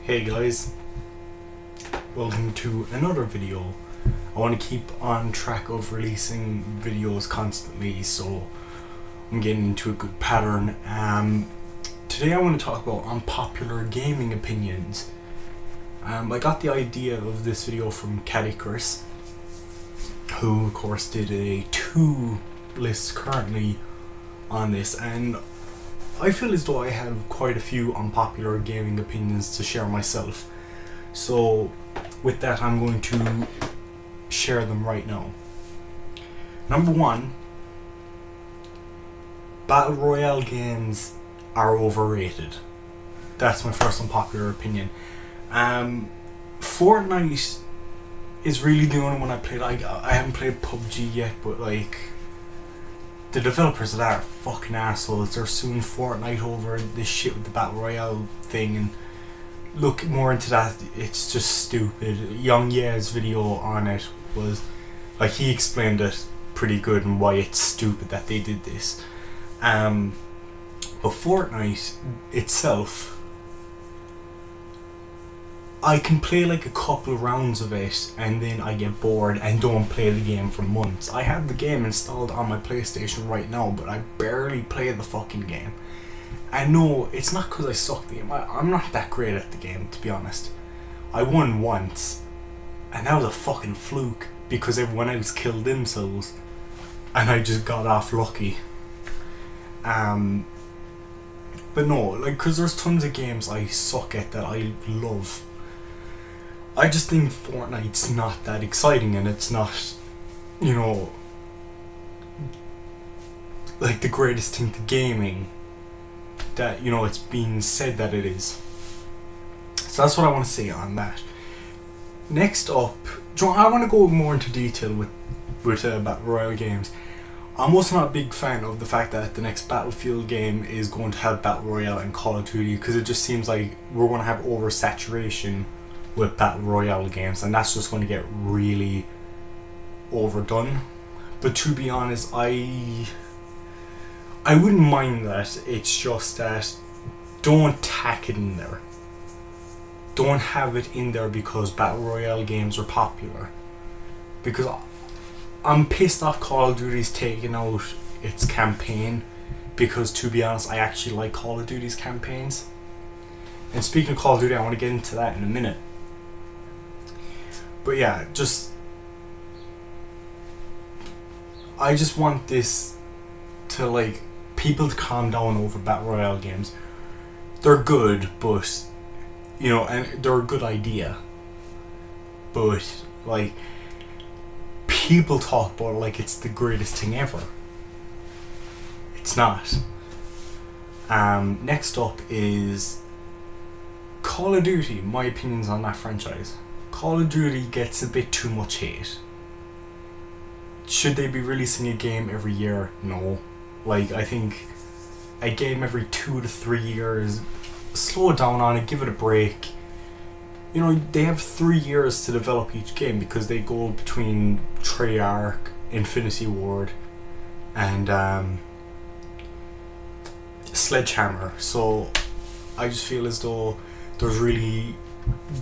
Hey guys, welcome to another video. I want to keep on track of releasing videos constantly, so I'm getting into a good pattern. Today I want to talk about unpopular gaming opinions. I got the idea of this video from Chris, who of course did a 2 list currently on this, and I feel as though I have quite a few unpopular gaming opinions to share myself. So with that, I'm going to share them right now. Number 1, Battle Royale games are overrated. That's my first unpopular opinion. Fortnite is really the only one I played. I haven't played PUBG yet, but the developers of that are fucking assholes. They're suing Fortnite over this shit with the Battle Royale thing, and look more into that. It's just stupid. Young Ye's video on it was he explained it pretty good and why it's stupid that they did this. But Fortnite itself, I can play a couple of rounds of it and then I get bored and don't play the game for months. I have the game installed on my PlayStation right now, but I barely play the fucking game. And no, it's not because I suck at the game. I'm not that great at the game, to be honest. I won once, and that was a fucking fluke because everyone else killed themselves and I just got off lucky. But no, because there's tons of games I suck at that I love. I just think Fortnite's not that exciting, and it's not, the greatest thing to gaming that, it's been said that it is. So that's what I want to say on that. Next up, I want to go more into detail with Battle Royale games. I'm also not a big fan of the fact that the next Battlefield game is going to have Battle Royale and Call of Duty, because it just seems like we're going to have oversaturation with Battle Royale games, and that's just going to get really overdone. But to be honest, I wouldn't mind that. It's just that don't tack it in there. Don't have it in there because Battle Royale games are popular. Because I'm pissed off Call of Duty's taking out its campaign, because to be honest, I actually like Call of Duty's campaigns. And speaking of Call of Duty, I want to get into that in a minute. But yeah, I just want this to people to calm down over Battle Royale games. They're good, but and they're a good idea. But people talk about it like it's the greatest thing ever. It's not. Next up is Call of Duty. My opinions on that franchise. Call of Duty gets a bit too much hate. Should they be releasing a game every year? No. I think a game every 2 to 3 years. Slow down on it, give it a break. They have 3 years to develop each game, because they go between Treyarch, Infinity Ward, and Sledgehammer. So I just feel as though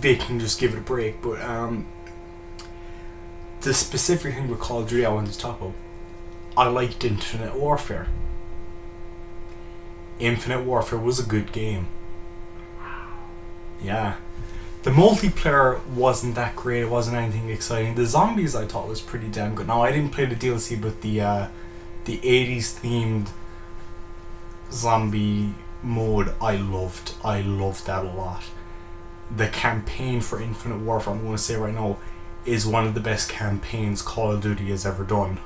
they can just give it a break. But the specific thing with Call of Duty I wanted to talk about, I liked Infinite Warfare. Infinite Warfare was a good game. Yeah. The multiplayer wasn't that great, it wasn't anything exciting. The zombies I thought was pretty damn good. Now, I didn't play the DLC, but the 80s themed zombie mode I loved. I loved that a lot. The campaign for Infinite Warfare, I'm going to say right now, is one of the best campaigns Call of Duty has ever done.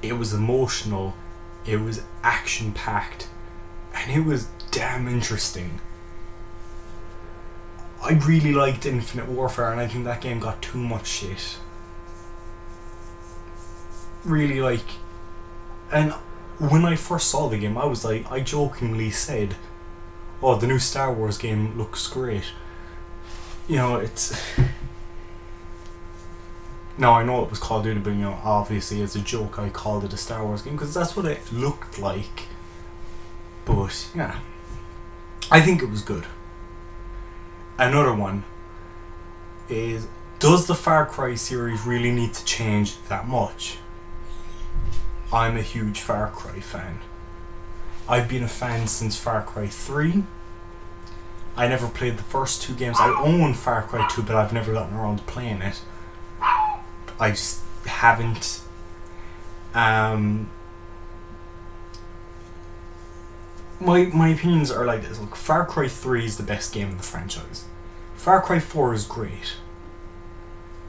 It was emotional, it was action packed, and it was damn interesting. I really liked Infinite Warfare, and I think that game got too much shit. Really, and when I first saw the game, I jokingly said, "Oh, the new Star Wars game looks great." It's... Now, I know it was Call of Duty, but obviously as a joke I called it a Star Wars game, because that's what it looked like. But, yeah. I think it was good. another one is, does the Far Cry series really need to change that much? I'm a huge Far Cry fan. I've been a fan since Far Cry 3. I never played the first two games. I own Far Cry 2, but I've never gotten around to playing it. I just haven't. My opinions are like this. Look, Far Cry 3 is the best game in the franchise. Far Cry 4 is great.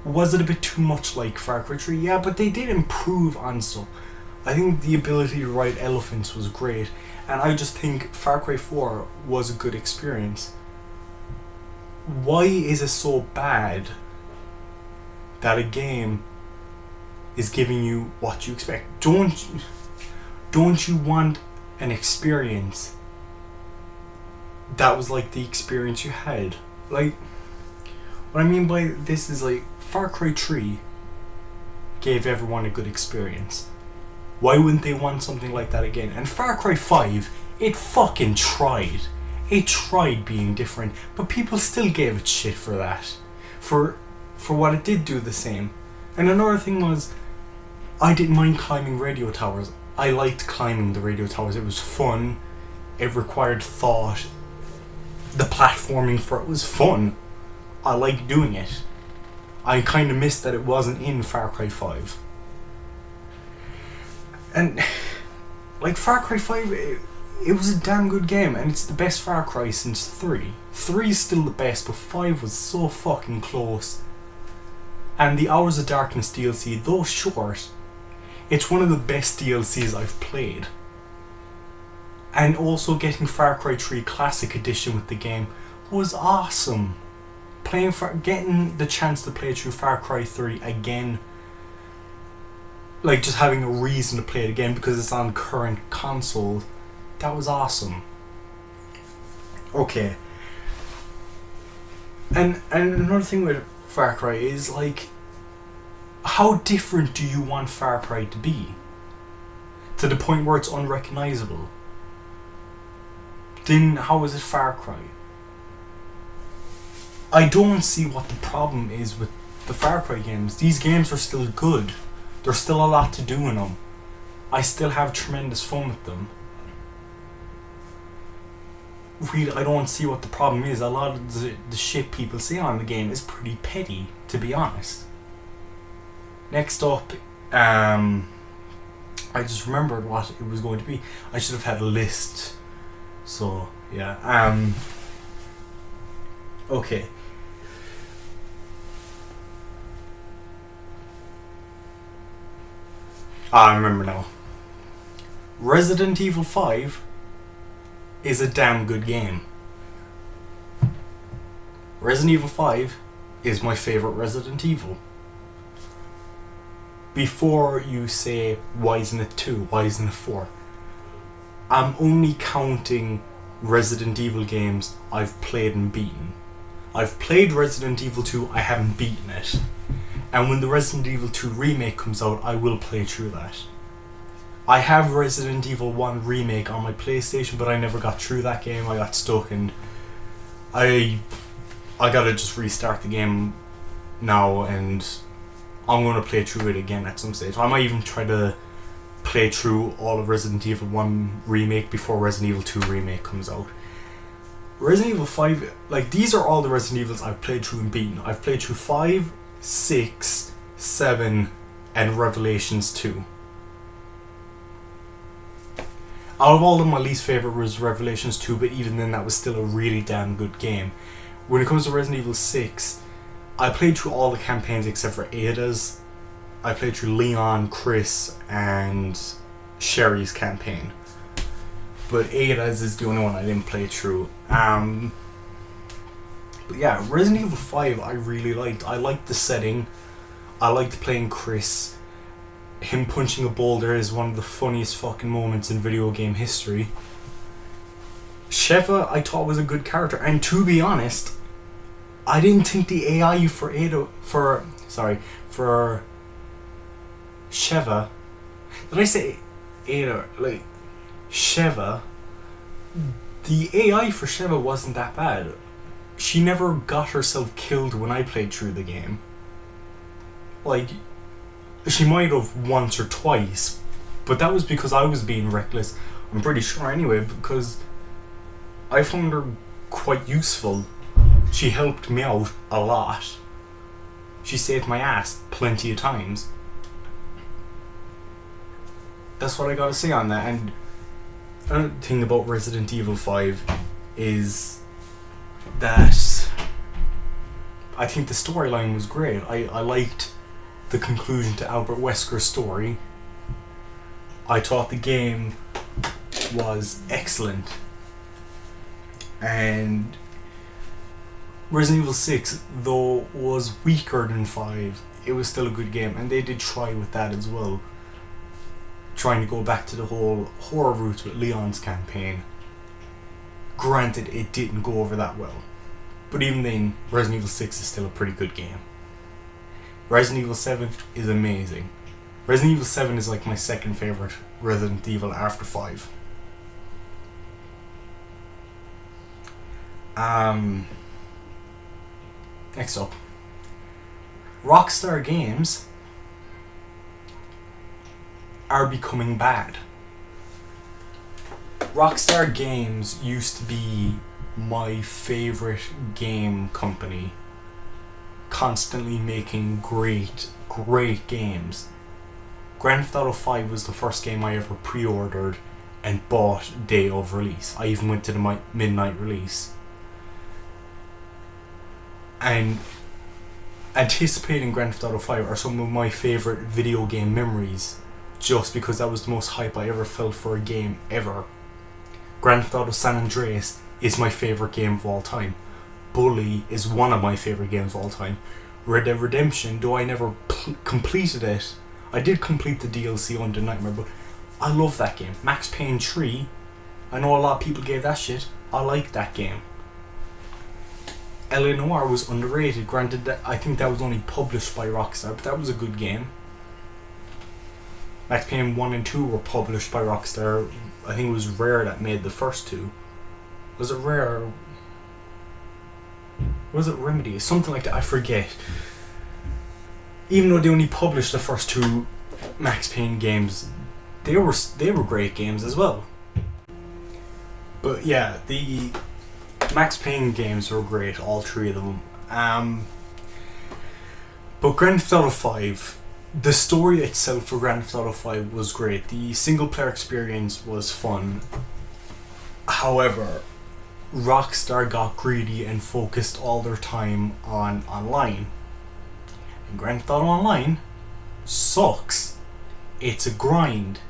Was it a bit too much like Far Cry 3? Yeah, but they did improve on stuff. I think the ability to ride elephants was great, and I just think Far Cry 4 was a good experience. Why is it so bad that a game is giving you what you expect? Don't you want an experience that was like the experience you had? Like, what I mean by this is like, Far Cry 3 gave everyone a good experience. Why wouldn't they want something like that again? And Far Cry 5, it fucking tried. It tried being different, but people still gave it shit for that. For what it did do the same. And another thing was, I didn't mind climbing radio towers. I liked climbing the radio towers. It was fun. It required thought. The platforming for it was fun. I liked doing it. I kind of missed that it wasn't in Far Cry 5. And, like, Far Cry 5, it was a damn good game, and it's the best Far Cry since 3. 3 is still the best, but 5 was so fucking close. And the Hours of Darkness DLC, though short, it's one of the best DLCs I've played. And also getting Far Cry 3 Classic Edition with the game was awesome. Getting the chance to play through Far Cry 3 again, like just having a reason to play it again because it's on current console, that was awesome. Okay. And another thing with Far Cry is, like, how different do you want Far Cry to be? To the point where it's unrecognizable. Then how is it Far Cry? I don't see what the problem is with the Far Cry games. These games are still good. There's still a lot to do in them. I still have tremendous fun with them. Really, I don't see what the problem is. A lot of the shit people say on the game is pretty petty, to be honest. Next up, I just remembered what it was going to be. I should have had a list. So, yeah. Okay. I remember now. Resident Evil 5 is a damn good game. Resident Evil 5 is my favourite Resident Evil. Before you say, why isn't it 2? Why isn't it 4? I'm only counting Resident Evil games I've played and beaten. I've played Resident Evil 2, I haven't beaten it. And when the Resident Evil 2 remake comes out, I will play through that. I have Resident Evil 1 remake on my PlayStation, but I never got through that game. I got stuck, and I gotta just restart the game now, and I'm gonna play through it again at some stage. I might even try to play through all of Resident Evil 1 remake before Resident Evil 2 remake comes out. Resident Evil 5, like, these are all the Resident Evils I've played through and beaten. I've played through 5, 6, 7, and Revelations 2. Out of all of them, my least favourite was Revelations 2, but even then that was still a really damn good game. When it comes to Resident Evil 6, I played through all the campaigns except for Ada's. I played through Leon, Chris, and Sherry's campaign. But Ada's is the only one I didn't play through. But yeah, Resident Evil 5 I really liked. I liked the setting. I liked playing Chris. Him punching a boulder is one of the funniest fucking moments in video game history. Sheva I thought was a good character, and to be honest, I didn't think the AI for Sheva, did I say Ada? Like, Sheva, the AI for Sheva wasn't that bad. she never got herself killed when I played through the game. Like, she might have once or twice, but that was because I was being reckless. I'm pretty sure anyway, because I found her quite useful. She helped me out a lot. She saved my ass plenty of times. That's what I gotta say on that. And another thing about Resident Evil 5 is that I think the storyline was great. I liked the conclusion to Albert Wesker's story. I thought the game was excellent. And Resident Evil 6, though was weaker than 5, it was still a good game, and they did try with that as well. Trying to go back to the whole horror roots with Leon's campaign. Granted, it didn't go over that well. But even then, Resident Evil 6 is still a pretty good game. Resident Evil 7 is amazing. Resident Evil 7 is like my second favourite Resident Evil after 5. Next up. Rockstar Games are becoming bad. Rockstar Games used to be my favourite game company. Constantly making great games. Grand Theft Auto 5 was the first game I ever pre-ordered and bought day of release. I even went to the midnight release. And anticipating Grand Theft Auto 5 are some of my favourite video game memories, just because that was the most hype I ever felt for a game ever. Grand Theft Auto San Andreas is my favourite game of all time. Bully is one of my favourite games of all time. Red Dead Redemption, though I never completed it, I did complete the DLC Undead Nightmare, but I love that game. Max Payne 3, I know a lot of people gave that shit. I like that game. LA Noire was underrated. Granted, that I think that was only published by Rockstar, but that was a good game. Max Payne 1 and 2 were published by Rockstar. I think it was Rare that made the first two. Was it Rare? Was it Remedy? Something like that, I forget. Even though they only published the first two Max Payne games, they were great games as well. But yeah, the Max Payne games were great, all three of them. But Grand Theft Auto 5, the story itself for Grand Theft Auto 5 was great. The single player experience was fun. However, Rockstar got greedy and focused all their time on online. And Grand Theft Auto Online sucks. It's a grind.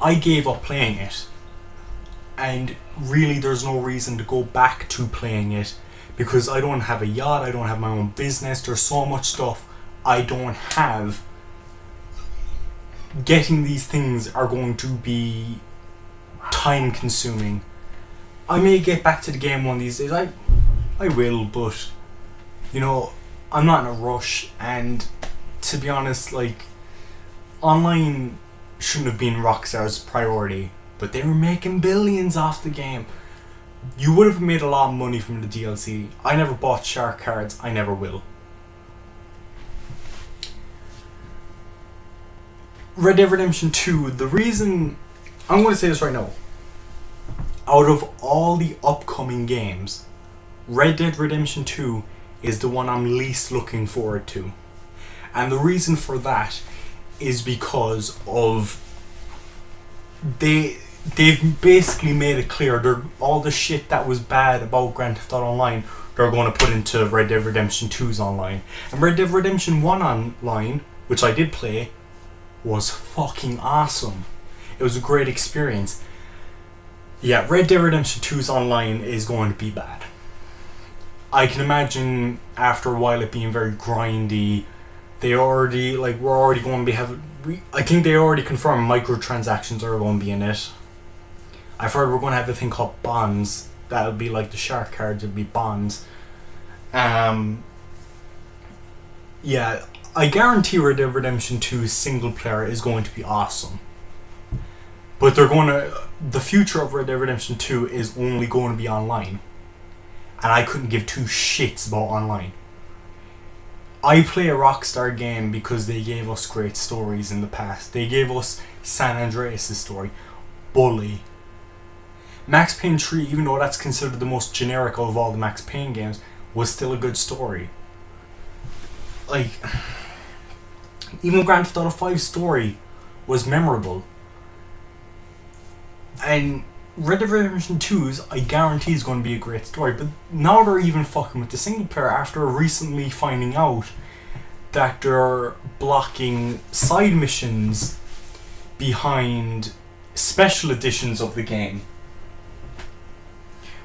I gave up playing it. And really there's no reason to go back to playing it, because I don't have a yacht, I don't have my own business, there's so much stuff I don't have. Getting these things are going to be time consuming. I may get back to the game one of these days, I will, but you know, I'm not in a rush. And to be honest, like, online shouldn't have been Rockstar's priority, but they were making billions off the game. You would have made a lot of money from the DLC. I never bought shark cards, I never will. Red Dead Redemption 2, the reason, I'm going to say this right now, out of all the upcoming games, Red Dead Redemption 2 is the one I'm least looking forward to. And the reason for that is because of they've basically made it clear all the shit that was bad about Grand Theft Auto Online they're going to put into Red Dead Redemption 2's online. And Red Dead Redemption 1 online, which I did play, was fucking awesome. It was a great experience. Yeah, Red Dead Redemption 2's online is going to be bad. I can imagine after a while it being very grindy. We're already going to be I think they already confirmed microtransactions are going to be in it. I've heard we're going to have a thing called bonds. That'll be like the shark cards, it'll be bonds. Yeah, I guarantee Red Dead Redemption 2's single player is going to be awesome. But the future of Red Dead Redemption 2 is only going to be online. and I couldn't give two shits about online. I play a Rockstar game because they gave us great stories in the past. They gave us San Andreas' story, Bully. Max Payne 3, even though that's considered the most generic of all the Max Payne games, was still a good story. Like, even Grand Theft Auto 5's story was memorable. And Red Dead Redemption 2's, I guarantee, is going to be a great story. But now they're even fucking with the single player after recently finding out that they're blocking side missions behind special editions of the game.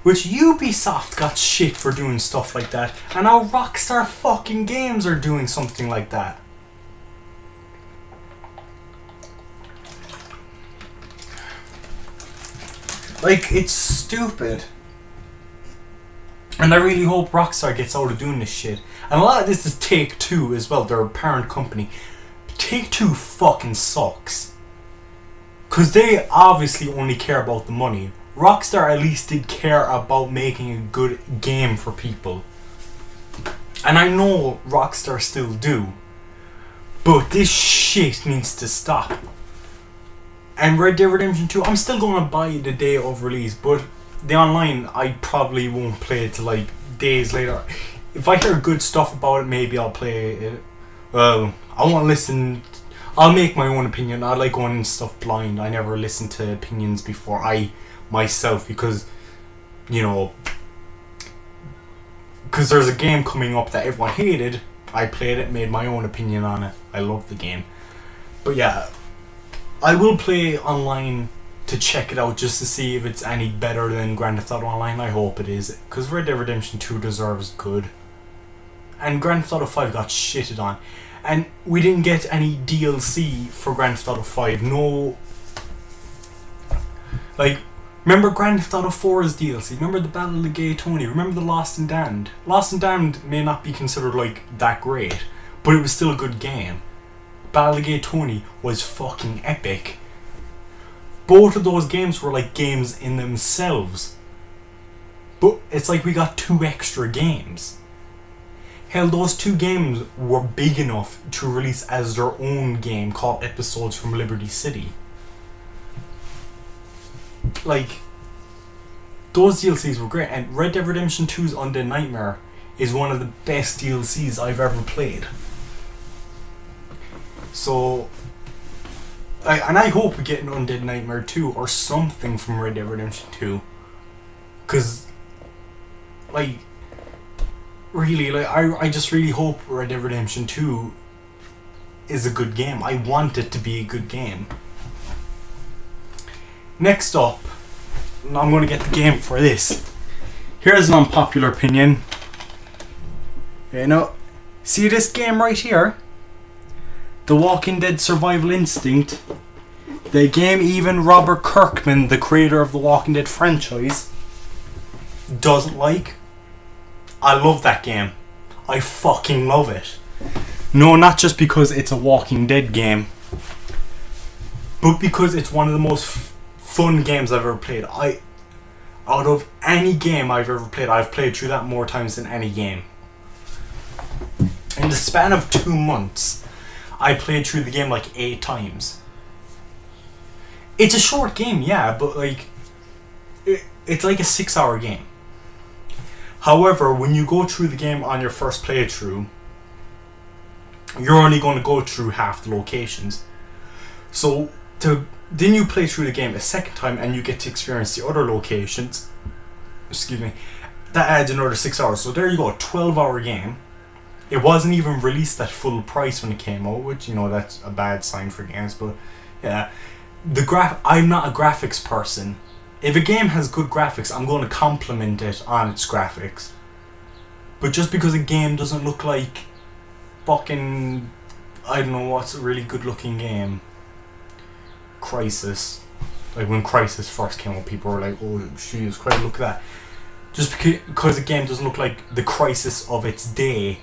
Which Ubisoft got shit for doing stuff like that. And now Rockstar fucking Games are doing something like that. Like, it's stupid. And I really hope Rockstar gets out of doing this shit. And a lot of this is Take-Two as well, their parent company. Take-Two fucking sucks. Because they obviously only care about the money. Rockstar at least did care about making a good game for people. And I know Rockstar still do. But this shit needs to stop. And Red Dead Redemption 2, I'm still going to buy it the day of release, but the online, I probably won't play it till like days later. If I hear good stuff about it, maybe I'll play it. Well, I won't listen. I'll make my own opinion. I like going stuff blind. I never listen to opinions before myself, because, you know, because there's a game coming up that everyone hated. I played it, made my own opinion on it. I love the game. But yeah, I will play online to check it out just to see if it's any better than Grand Theft Auto Online. I hope it is, because Red Dead Redemption 2 deserves good. And Grand Theft Auto 5 got shitted on. And we didn't get any DLC for Grand Theft Auto 5. No. Like, remember Grand Theft Auto 4's DLC? Remember the Battle of the Gay Tony? Remember the Lost and Damned? Lost and Damned may not be considered like that great, but it was still a good game. Battle of the Gay Tony was fucking epic. Both of those games were like games in themselves. But it's like we got 2 extra games. Hell, those 2 games were big enough to release as their own game called Episodes from Liberty City. Like, those DLCs were great, and Red Dead Redemption 2's Undead Nightmare is one of the best DLCs I've ever played. So, I hope we get an Undead Nightmare 2 or something from Red Dead Redemption 2. Because, like, really, like, I just really hope Red Dead Redemption 2 is a good game. I want it to be a good game. Next up, I'm going to get the game for this. Here's an unpopular opinion. You know, see this game right here? The Walking Dead Survival Instinct. The game even Robert Kirkman, the creator of the Walking Dead franchise, doesn't like. I love that game. I fucking love it. No, not just because it's a Walking Dead game, but because it's one of the most fun games I've ever played. Out of any game I've ever played, I've played through that more times than any game. In the span of 2 months, I played through the game like 8 times. It's a short game, yeah, but like, it's like a 6-hour game. However, when you go through the game on your first playthrough, you're only going to go through half the locations. So, then you play through the game a second time and you get to experience the other locations. Excuse me. That adds another 6 hours. So there you go, a 12-hour game. It wasn't even released at full price when it came out, which, you know, that's a bad sign for games, but yeah. I'm not a graphics person. If a game has good graphics, I'm going to compliment it on its graphics. But just because a game doesn't look like fucking, I don't know what's a really good looking game. Crisis. Like when Crisis first came out, people were like, oh jeez, quite look at that. Just because a game doesn't look like the Crisis of its day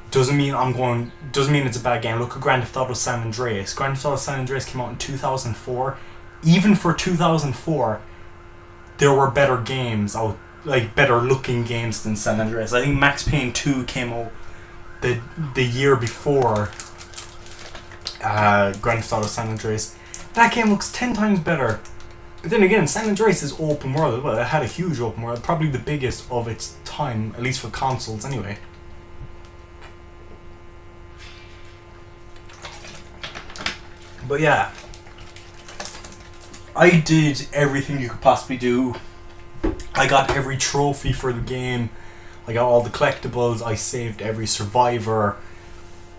doesn't mean it's a bad game. Look at Grand Theft Auto San Andreas. Grand Theft Auto San Andreas came out in 2004. Even for 2004, there were better games out like better looking games than San Andreas. I think Max Payne 2 came out the year before Grand Theft Auto San Andreas. That game looks 10 times better. But then again, San Andreas is open world as well. It had a huge open world, probably the biggest of its time, at least for consoles anyway. But yeah, I did everything you could possibly do. I got every trophy for the game. I got all the collectibles. I saved every survivor.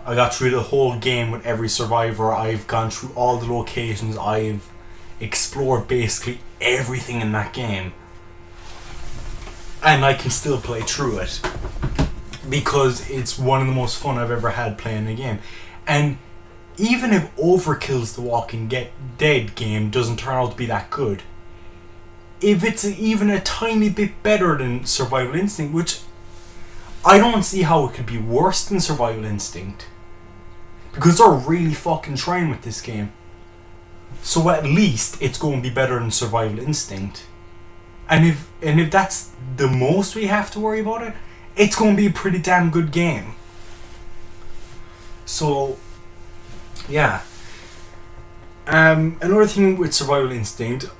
I got through the whole game with every survivor. I've gone through all the locations. I've explored basically everything in that game. And I can still play through it. Because it's one of the most fun I've ever had playing a game. And even if Overkill's The Walking Dead game doesn't turn out to be that good, if it's even a tiny bit better than Survival Instinct, which I don't see how it could be worse than Survival Instinct, because they're really fucking trying with this game. So at least it's going to be better than Survival Instinct. And if that's the most we have to worry about it, it's going to be a pretty damn good game. So, yeah. Another thing with Survival Instinct,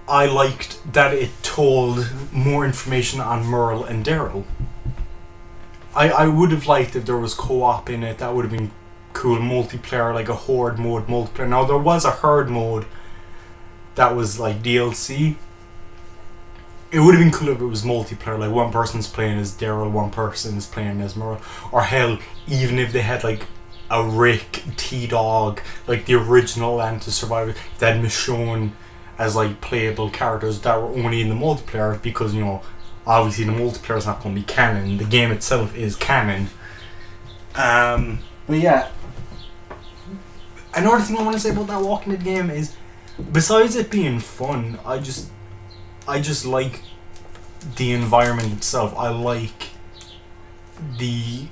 I liked that it told more information on Merle and Daryl. I would have liked if there was co-op in it. That would have been cool. Multiplayer, like a horde mode multiplayer. Now there was a herd mode that was like DLC. It would have been cool if it was multiplayer, like one person's playing as Daryl, one person's playing as Merle. Or hell, even if they had like a Rick, T-Dog, like the original Anti-Survivor, that had Michonne as like playable characters that were only in the multiplayer, because, you know, obviously the multiplayer is not going to be canon. The game itself is canon. But yeah, another thing I want to say about that Walking Dead game is, besides it being fun, I just like the environment itself. I like the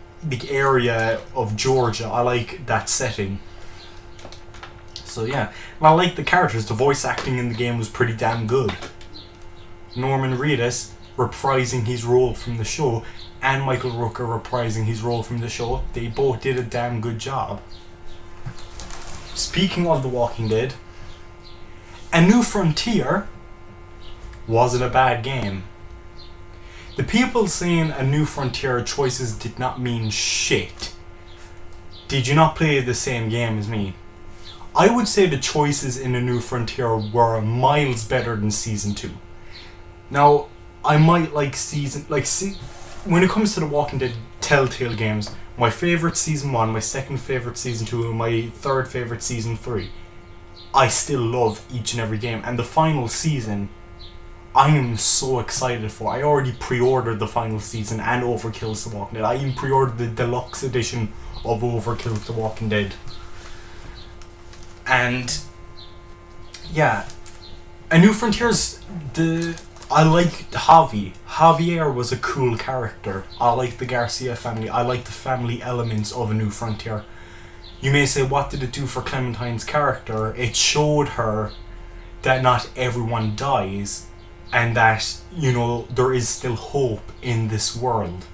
area of Georgia. I like that setting. So yeah, and I like the characters. The voice acting in the game was pretty damn good. Norman Reedus reprising his role from the show, and Michael Rooker reprising his role from the show. They both did a damn good job. Speaking of The Walking Dead, A New Frontier wasn't a bad game. The people saying A New Frontier choices did not mean shit. Did you not play the same game as me? I would say the choices in A New Frontier were miles better than Season 2. Now, I might like when it comes to the Walking Dead Telltale games, my favourite Season 1, my second favourite Season 2, and my third favourite Season 3. I still love each and every game. And the final season, I am so excited for. I already pre-ordered the final season and Overkill's The Walking Dead. I even pre-ordered the deluxe edition of Overkill's The Walking Dead. And yeah, A New Frontier's I like Javi. Javier was a cool character. I like the Garcia family. I like the family elements of A New Frontier. You may say, what did it do for Clementine's character? It showed her that not everyone dies, and that, you know, there is still hope in this world.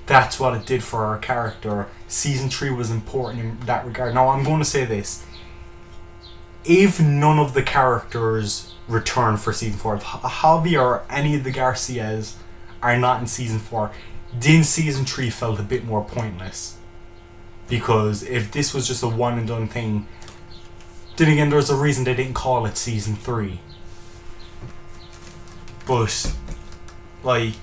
That's what it did for her character. Season 3 was important in that regard. Now, I'm going to say this. If none of the characters return for Season 4, if Javi or any of the Garcias are not in Season 4, then Season 3 felt a bit more pointless. Because if this was just a one and done thing, then again, there's a reason they didn't call it Season 3. But, like,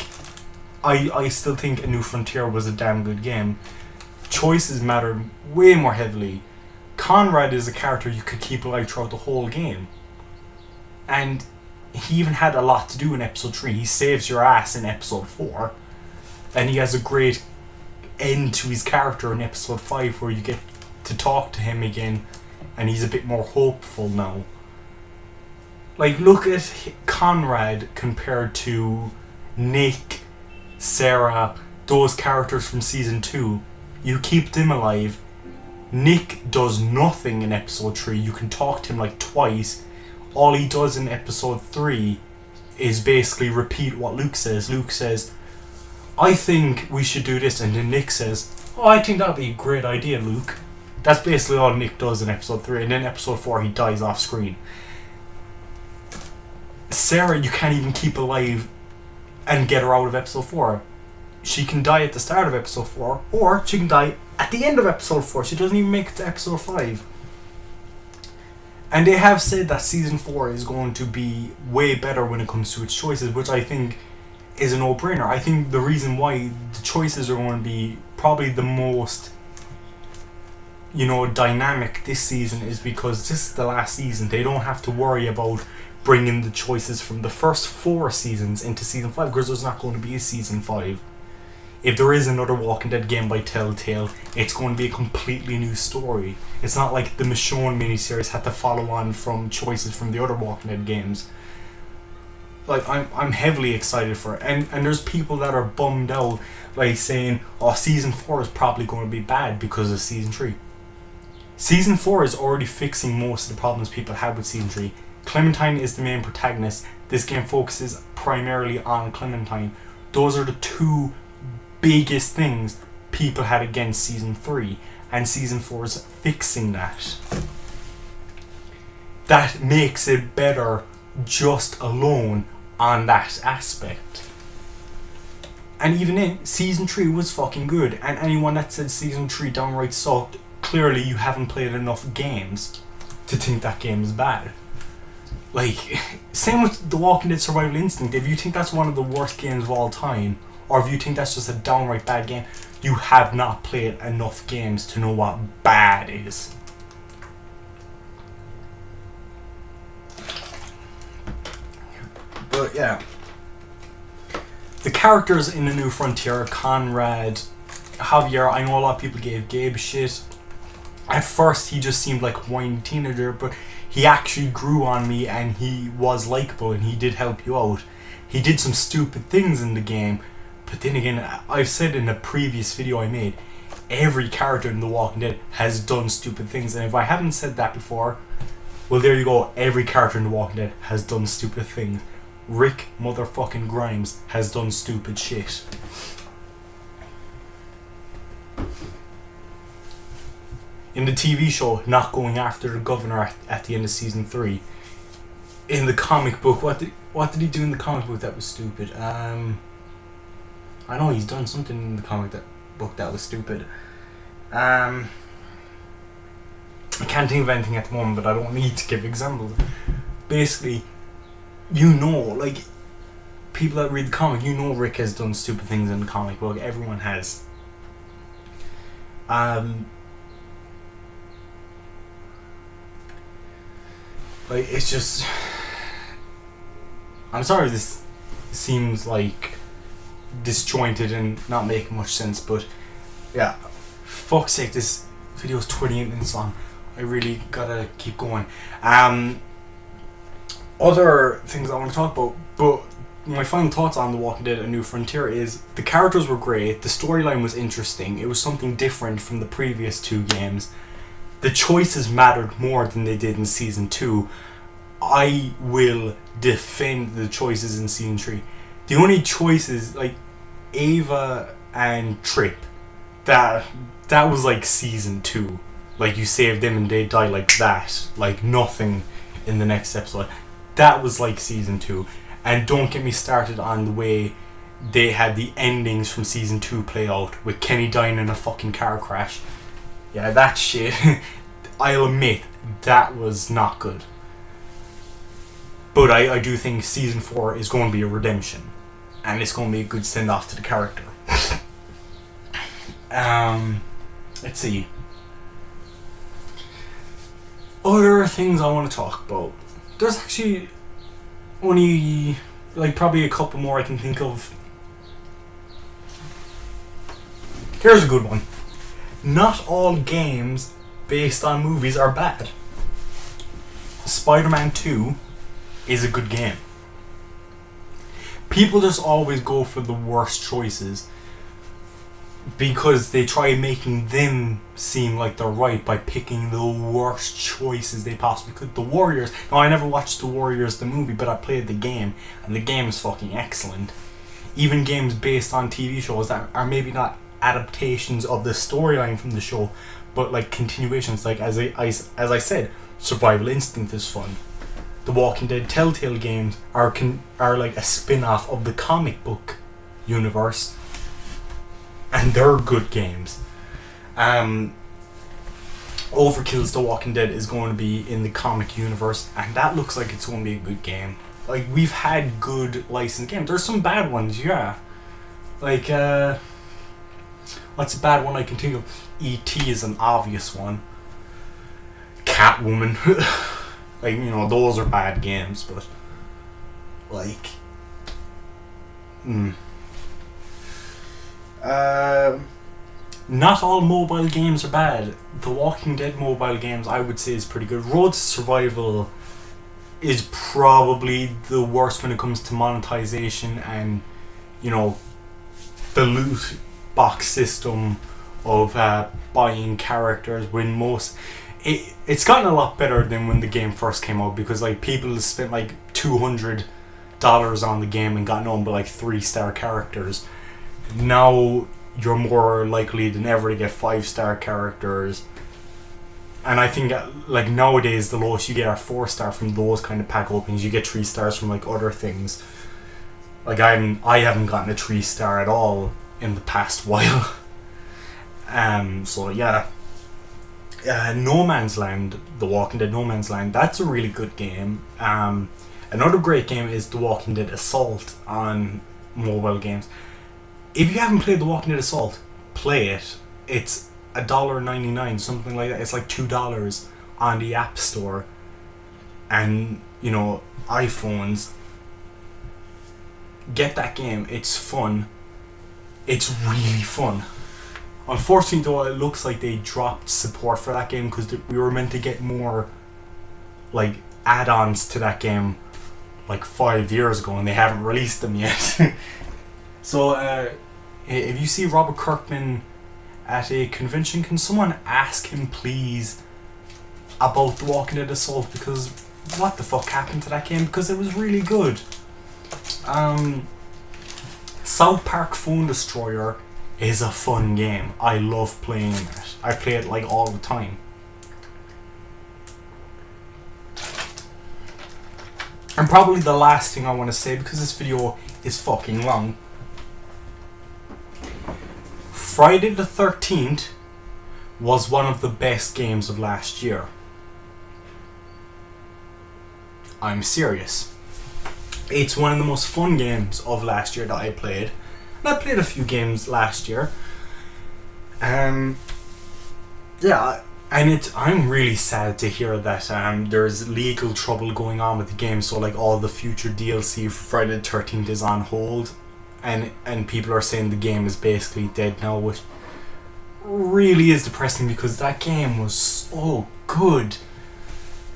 I still think A New Frontier was a damn good game. Choices mattered way more heavily. Conrad is a character you could keep alive throughout the whole game. And he even had a lot to do in Episode 3. He saves your ass in Episode 4. And he has a great end to his character in Episode 5, where you get to talk to him again, and he's a bit more hopeful now. Like, look at Conrad compared to Nick, Sarah, those characters from Season 2. You keep them alive. Nick does nothing in Episode 3. You can talk to him like twice. All he does in Episode 3 is basically repeat what Luke says. Luke says, I think we should do this, and then Nick says, oh, I think that'd be a great idea, Luke. That's basically all Nick does in episode 3, and then episode 4 he dies off screen. Sarah, you can't even keep alive and get her out of episode 4. She can die at the start of episode 4, or she can die at the end of episode 4. She doesn't even make it to episode 5. And they have said that season 4 is going to be way better when it comes to its choices, which I think is a no-brainer. I think the reason why the choices are going to be probably the most, dynamic this season is because this is the last season. They don't have to worry about bringing the choices from the first 4 seasons into season 5, because there's not going to be a season 5. If there is another Walking Dead game by Telltale, it's going to be a completely new story. It's not like the Michonne miniseries had to follow on from choices from the other Walking Dead games. Like, I'm heavily excited for it. And there's people that are bummed out, like saying, oh, season 4 is probably going to be bad because of season 3. Season 4 is already fixing most of the problems people had with season 3. Clementine is the main protagonist. This game focuses primarily on Clementine. Those are the 2 biggest things people had against season 3, and season 4 is fixing that. That makes it better just alone on that aspect. And even in season 3 was fucking good, and anyone that said season 3 downright sucked, clearly you haven't played enough games to think that game is bad. Like, same with The Walking Dead Survival Instinct. If you think that's one of the worst games of all time, or if you think that's just a downright bad game, you have not played enough games to know what bad is. But yeah, the characters in The New Frontier, Conrad, Javier, I know a lot of people gave Gabe shit. At first he just seemed like a whiny teenager, but he actually grew on me and he was likable and he did help you out. He did some stupid things in the game, but then again, I've said in a previous video I made, every character in The Walking Dead has done stupid things, and if I haven't said that before, well, there you go, every character in The Walking Dead has done stupid things. Rick motherfucking Grimes has done stupid shit. In the TV show, not going after the governor at the end of season 3. In the comic book, what did he do in the comic book that was stupid? I know he's done something in the comic book that was stupid. I can't think of anything at the moment, but I don't need to give examples. Basically, like, people that read the comic, Rick has done stupid things in the comic book. Everyone has. Like, it's just, I'm sorry this seems like disjointed and not making much sense, but yeah, fuck's sake, this video is 28 minutes long. I really gotta keep going. Other things I want to talk about, but my final thoughts on The Walking Dead: A New Frontier is the characters were great, the storyline was interesting, it was something different from the previous 2 games. The choices mattered more than they did in season 2. I will defend the choices in season 3. The only choices, like Ava and Trip, that was like season 2. Like, you saved them and they die like that, like nothing in the next episode. That was like season 2. And don't get me started on the way they had the endings from season 2 play out, with Kenny dying in a fucking car crash. Yeah, that shit, I'll admit, that was not good. But I do think season 4 is going to be a redemption. And it's going to be a good send-off to the character. Let's see. Other things I want to talk about. There's actually only, like, probably a couple more I can think of. Here's a good one. Not all games based on movies are bad. Spider-Man 2 is a good game. People just always go for the worst choices. because they try making them seem like they're right by picking the worst choices they possibly could. The Warriors. Now, I never watched The Warriors, the movie, but I played the game, and the game is fucking excellent. Even games based on TV shows that are maybe not adaptations of the storyline from the show, but like continuations. Like as I said, Survival Instinct is fun. The Walking Dead Telltale games are like a spin-off of the comic book universe, and they're good games. Overkill's The Walking Dead is going to be in the comic universe, and that looks like it's going to be a good game. Like, we've had good licensed games. There's some bad ones, yeah. Like, what's a bad one I can think of? E.T. is an obvious one. Catwoman. Like, you know, those are bad games, but like, not all mobile games are bad. The Walking Dead mobile games, I would say, is pretty good. Road to Survival is probably the worst when it comes to monetization and, you know, the loot box system of buying characters. When most it's gotten a lot better than when the game first came out, because like people spent like $200 on the game and got none but like 3-star characters. Now you're more likely than ever to get 5-star characters, and I think like nowadays the lowest you get are 4-star from those kind of pack openings. You get 3 stars from like other things. Like I haven't gotten a 3-star at all in the past while. So yeah. No Man's Land, The Walking Dead No Man's Land, that's a really good game. Another great game is The Walking Dead Assault on mobile games. If you haven't played The Walking Dead Assault, play it. It's $1.99, something like that. It's like $2 on the App Store. And, you know, iPhones, get that game. It's fun. It's really fun. Unfortunately, though, it looks like they dropped support for that game because we were meant to get more like add-ons to that game like 5 years ago, and they haven't released them yet. So, if you see Robert Kirkman at a convention, can someone ask him, please, about The Walking Dead Assault? Because what the fuck happened to that game? Because it was really good. South Park Phone Destroyer is a fun game. I love playing it. I play it like all the time. And probably the last thing I want to say, because this video is fucking long. Friday the 13th was one of the best games of last year. I'm serious. It's one of the most fun games of last year that I played. And I played a few games last year. Yeah, and I'm really sad to hear that there's legal trouble going on with the game. So like all the future DLC for Friday the 13th is on hold. And people are saying the game is basically dead now, which really is depressing because that game was so good.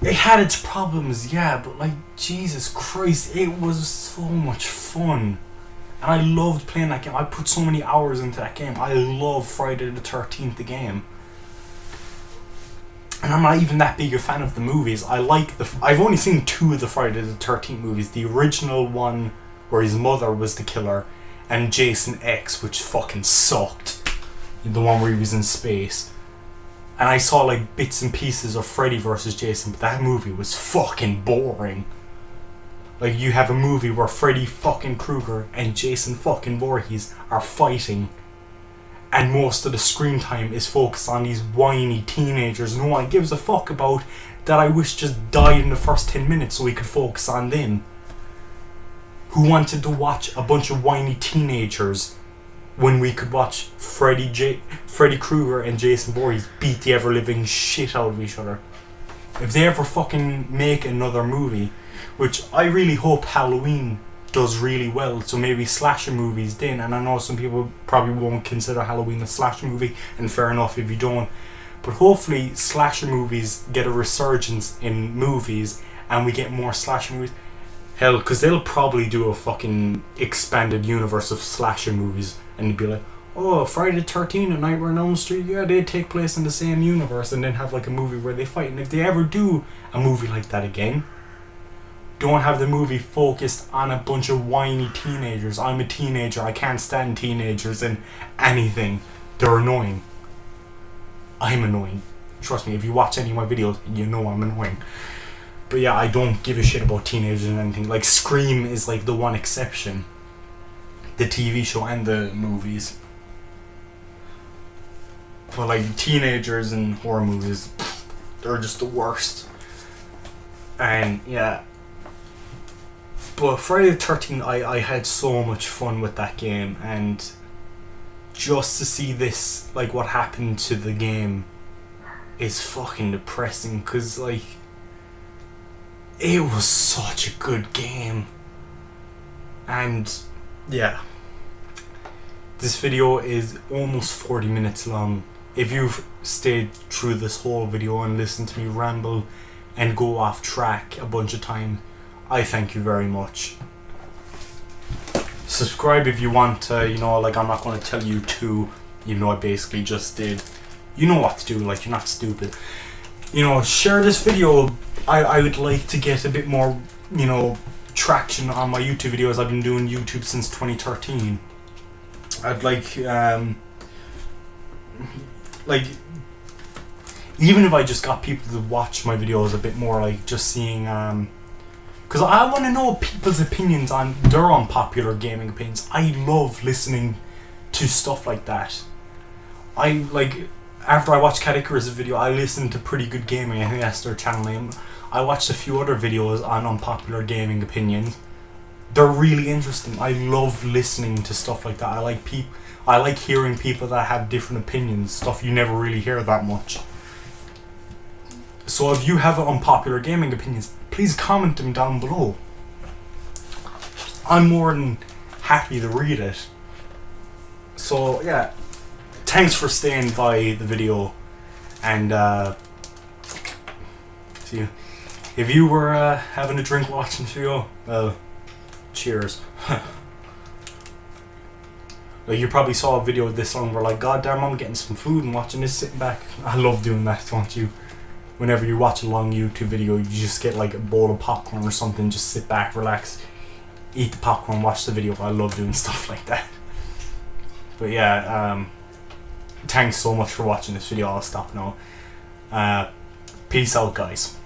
It had its problems, yeah, but like, Jesus Christ, it was so much fun. And I loved playing that game. I put so many hours into that game. I love Friday the 13th, the game. And I'm not even that big a fan of the movies. I've only seen 2 of the Friday the 13th movies. The original one where his mother was the killer, and Jason X, which fucking sucked. The one where he was in space. And I saw like bits and pieces of Freddy vs. Jason, but that movie was fucking boring. Like, you have a movie where Freddy fucking Krueger and Jason fucking Voorhees are fighting, and most of the screen time is focused on these whiny teenagers no one gives a fuck about, that I wish just died in the first 10 minutes so we could focus on them. Who wanted to watch a bunch of whiny teenagers when we could watch Freddy Krueger and Jason Voorhees beat the ever-living shit out of each other? If they ever fucking make another movie, which I really hope Halloween does really well, so maybe slasher movies then, and I know some people probably won't consider Halloween a slasher movie, and fair enough if you don't, but hopefully slasher movies get a resurgence in movies and we get more slasher movies. Hell, because they'll probably do a fucking expanded universe of slasher movies, and you'd be like, oh, Friday the 13th and Nightmare on Elm Street, yeah, they take place in the same universe and then have like a movie where they fight. And if they ever do a movie like that again, don't have the movie focused on a bunch of whiny teenagers. I'm a teenager, I can't stand teenagers and anything. They're annoying. I'm annoying. Trust me, if you watch any of my videos, you know I'm annoying. But yeah, I don't give a shit about teenagers and anything. Like, Scream is like the one exception. The TV show and the movies. But like, teenagers in horror movies, they're just the worst. And yeah. But Friday the 13th, I had so much fun with that game, and just to see this, like what happened to the game, is fucking depressing, because like, it was such a good game. And yeah, this video is almost 40 minutes long. If you've stayed through this whole video and listened to me ramble and go off track a bunch of times, I thank you very much. Subscribe if you want to, you know, like I'm not going to tell you to, even though I basically just did. You know what to do, like, you're not stupid. You know, share this video. I would like to get a bit more, you know, traction on my YouTube videos. I've been doing YouTube since 2013. I'd like, even if I just got people to watch my videos a bit more, like just seeing, because I want to know people's opinions on their unpopular gaming opinions. I love listening to stuff like that. After I watched Cat Icarus' video, I listened to Pretty Good Gaming. I think that's their channel name. I watched a few other videos on unpopular gaming opinions. They're really interesting. I love listening to stuff like that. I like hearing people that have different opinions, stuff you never really hear that much. So if you have unpopular gaming opinions, please comment them down below. I'm more than happy to read it. So yeah, thanks for staying by the video, and see you. If you were having a drink watching the video, well, cheers. Like, you probably saw a video this long where like, God damn, I'm getting some food and watching this sitting back. I love doing that, don't you? Whenever you watch a long YouTube video, you just get like a bowl of popcorn or something, just sit back, relax, eat the popcorn, watch the video. I love doing stuff like that. But yeah, thanks so much for watching this video. I'll stop now. Peace out, guys.